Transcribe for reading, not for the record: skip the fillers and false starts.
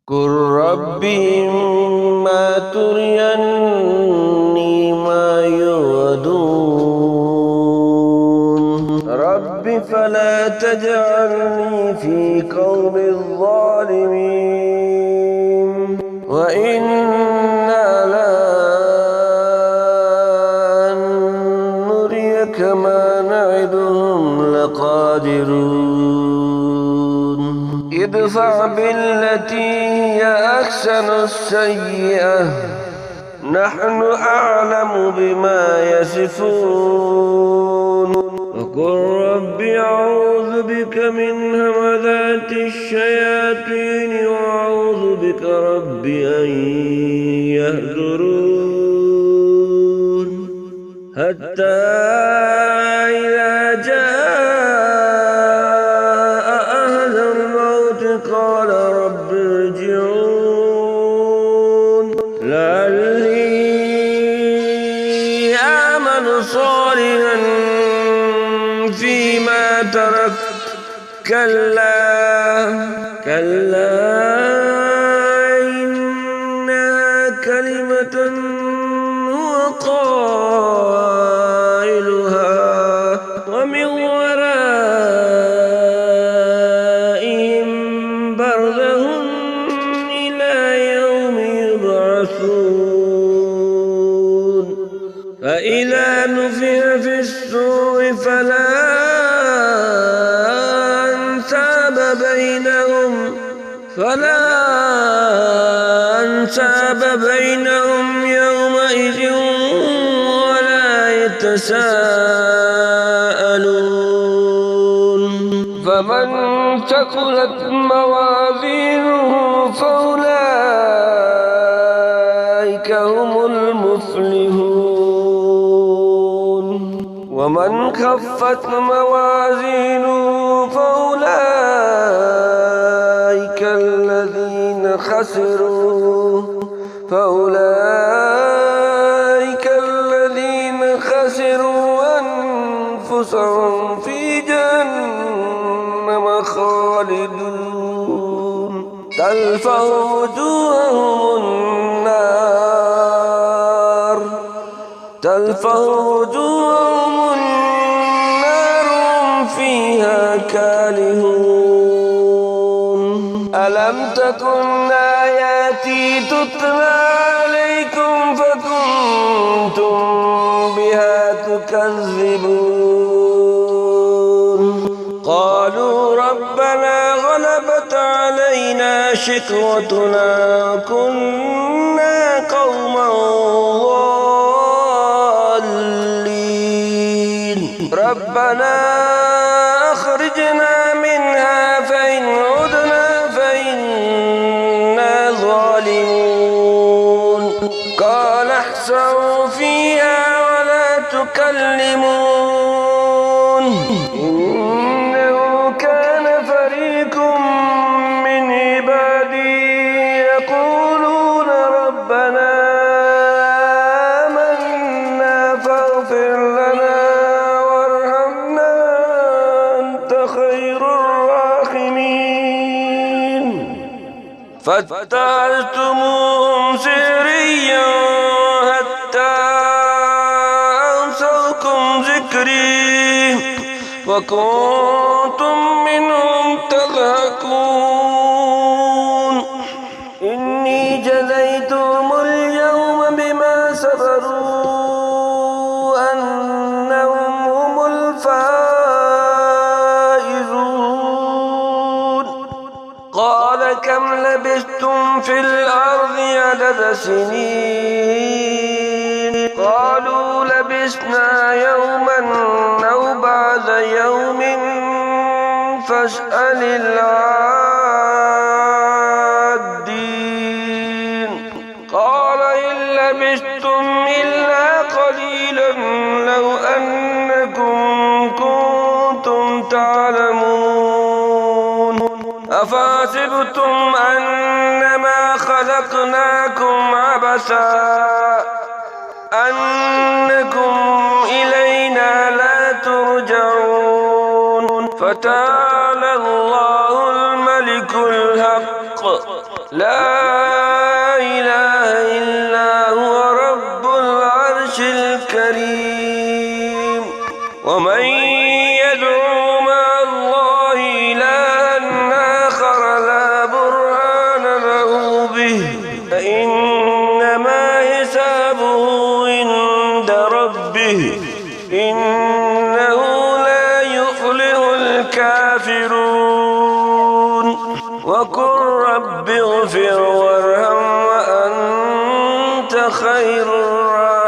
قل رب إما تريني ما يوعدون رب فلا تجعلني في قوم الظالمين وإنا لن نريك ما نعدهم لقادرون ادفع بالتي هي أحسن السيئة نحن أعلم بما يصفون وقل رب أعوذ بك من همذات الشياطين وأعوذ بك رب أن يحضرون حتى إذا جاء أهل الموت قال رب ارجعون لعلي أعمل صالحا فيما تركت كلا إنها كلمة هو قائلها ومن ورائهم برزخ إلى يوم يبعثون فإذا نفخ في الصور فلا أنساب بينهم يومئذ ولا يتساءلون فمن ثقلت موازينه فأولئك هم المفلحون ومن خفت موازينه فأولئك الذين خسروا أنفسهم في جهنم خالدون تلفح وجوههم النار هم فيها كالهون ألم تكن آياتي تتلى عليكم فكنتم بها تكذبون قالوا ربنا غلبت علينا شقوتنا وكنا قوما ضالين ربنا أخرجنا منها فإن عدنا فإنا ظالمون قال احسعوا فيها ولا تكلمون إنه كان فريق من عبادي يقولون ربنا آمنا فاغفر لنا وارحمنا أنت خير الراحمين فاتخذتموهم سخريا حتى أنسوكم ذكري وكنتم منهم تضحكون إني جزيتهم اليوم بما صبروا أنهم هم الفائزون قال كم لبثتم في الأرض عدد سنين قالوا لبثنا يوما أو بعد يوم فاسأل العادين قال إن لبثتم إلا قليلا لو أنكم كنتم تعلمون أفحسبتم أنما خلقناكم عبثا أنكم إلينا لا ترجعون فتعالى الله الملك الملك الحق لا إله إلا هو رب العرش الكريم ومن يدعو مع الله إلها آخر لا برهان له به فإنما حسابه عند ربه إنه لا يفلح الكافرون وقل رب اغفر وارحم وأنت خير الراحمين